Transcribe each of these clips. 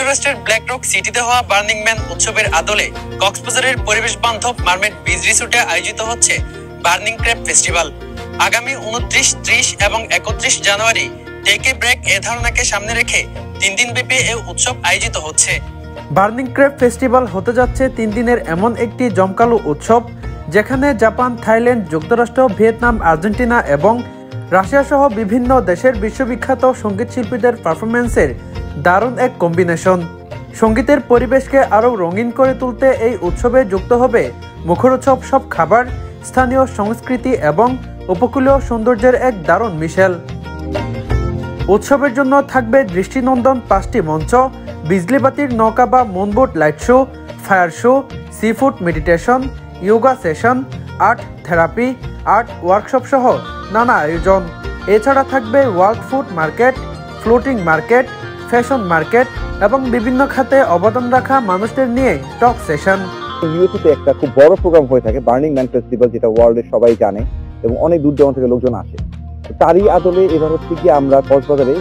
যুক্তরাষ্ট্রের black rock সিটিতে হওয়া বার্নিং ম্যান উৎসবের আদলে কক্সবাজারের পরিবেশ বান্ধব মারমেড বিচ রিসোর্টে আয়োজিত হচ্ছে বার্নিং ক্র্যাব ফেস্টিভ্যাল। আগামী 29, 30 এবং 31 জানুয়ারি টেক এ ব্রেক এ ধারণাকে সামনে রেখে 3 দিনব্যাপী এই উৎসব আয়োজিত হচ্ছে। বার্নিং ক্র্যাব ফেস্টিভ্যাল হতে যাচ্ছে 3 দিনের এমন একটি জমকালো উৎসব যেখানে জাপান, থাইল্যান্ড, যুক্তরাষ্ট্র, ভিয়েতনাম, আর্জেন্টিনা এবং রাশিয়া সহ বিভিন্ন দেশের বিশ্ববিখ্যাত সঙ্গীত শিল্পীদের পারফরমেন্সের দারুণ এক কম্বিনেশন। সঙ্গীতের পরিবেশকে আরও রঙিন করে তুলতে এই উৎসবে যুক্ত হবে মুখরোচক সব খাবার, স্থানীয় সংস্কৃতি এবং উপকূলীয় সৌন্দর্যের এক দারুণ মিশেল। উৎসবের জন্য থাকবে দৃষ্টিনন্দন 5টি মঞ্চ, বিজলিবাতির নৌকা বা moonboat light show, fire show, sea food meditation, yoga session, art therapy, art workshop সহ নানা আয়োজন। এছাড়া থাকবে world food market, floating market, fashion market এবং বিভিন্ন খাতে অবদান রাখা মানুষদের নিয়ে টক সেশন। ইউএসএতে একটা খুব বড় প্রোগ্রাম হয়ে থাকে বার্নিং ম্যান ফেস্টিভ্যাল, যেটা ওয়ার্ল্ডের সবাই জানে এবং অনেক দূর দূরান্ত থেকে লোকজন আসে। তারই আদলে এবার হচ্ছে কি আমরা কক্সবাজারে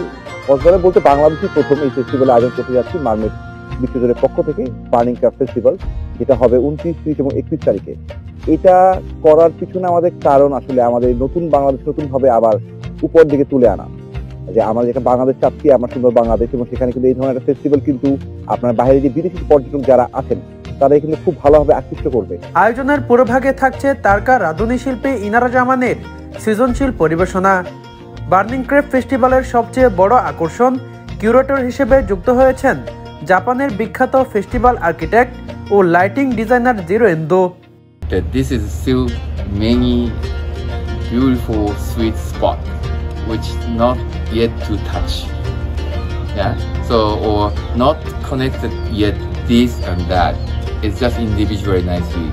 বলতে বাংলাদেশের প্রথম এই ফেস্টিভ্যাল আয়োজন করতে যাচ্ছি মারমেড বিচ রিসোর্টের পক্ষ থেকে বার্নিং ক্র্যাব ফেস্টিভ্যাল, যেটা হবে 29, 30 এবং 31 তারিখে। এটা করার পিছনে আমাদের কারণ আসলে আমাদের নতুন বাংলাদেশ নতুনভাবে আবার উপর দিকে তুলে আনা, যে আমরা যেটা বাংলাদেশ চাচ্ছি, আমার সুন্দর বাংলাদেশ, এবং সেখানে কিন্তু এই ধরনের একটা ফেস্টিভ্যাল কিন্তু আপনার বাইরে যে বিদেশি পর্যটক যারা আছেন তারা কিন্তু খুব ভালোভাবে আকৃষ্ট করবে। আয়োজনের পুরোভাগে থাকছে তারকা রাঁধুনি শিল্পী ইনারা জামানের সৃজনশীল পরিবেশনা। বার্নিং ক্র্যাব ফেস্টিভ্যালের সবচেয়ে বড় আকর্ষণ কিউরেটর হিসেবে যুক্ত হয়েছেন জাপানের বিখ্যাত ফেস্টিভ্যাল আর্কিটেক্ট ও lighting designer Jiro Endo. This is still many beautiful sweet spot which not yet to touch. Yeah, so or not connected yet this and that. It's just individually nicely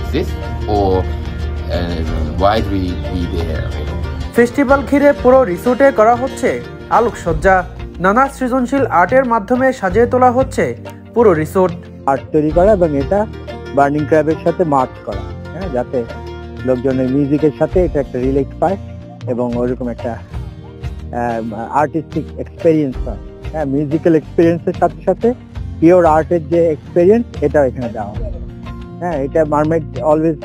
exist or widely be there. Festival ঘিরে পুরো রিসোর্টে করা হচ্ছে আলোকসজ্জা। নানা সৃজনশীল আর্টের মাধ্যমে সাজিয়ে তোলা হচ্ছে পুরো রিসোর্ট। আর্ট তৈরি করা এবং এটা বার্নিং ক্র্যাবের সাথে মার্চ করা, হ্যাঁ, যাতে লোকজনের মিউজিকের সাথে এটা একটা রিলেট পায় এবং ওরকম একটা আর্টিস্টিক এক্সপেরিয়েন্স হয়। হ্যাঁ, মিউজিক্যাল এক্সপেরিয়েন্সের সাথে সাথে পিওর আর্টের যে এক্সপেরিয়েন্স এটা এখানে দেওয়া হয়। হ্যাঁ, এটা মারমেড অলওয়েজ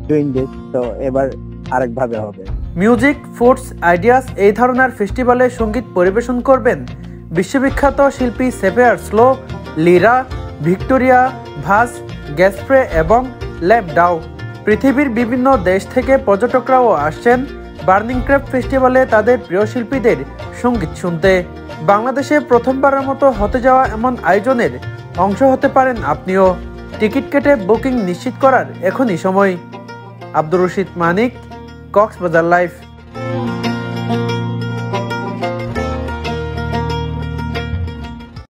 ডুইং দিস, তো এবার আরেকভাবে হবে। মিউজিক, ফুডস, আইডিয়াস এই ধরনের ফেস্টিভ্যালে সঙ্গীত পরিবেশন করবেন বিশ্ববিখ্যাত শিল্পী সেভেয়ার স্লো, লিরা, ভিক্টোরিয়া, ভাস, গ্যাসপ্রে এবং ল্যাবডাও। পৃথিবীর বিভিন্ন দেশ থেকে পর্যটকরাও আসছেন বার্নিং ক্র্যাব ফেস্টিভ্যালে তাদের প্রিয় শিল্পীদের সঙ্গীত শুনতে। বাংলাদেশে প্রথমবারের মতো হতে যাওয়া এমন আয়োজনের অংশ হতে পারেন আপনিও। টিকিট কেটে বুকিং নিশ্চিত করার এখনই সময়। আব্দুর রশিদ মানিক, কক্সবাজার লাইভ।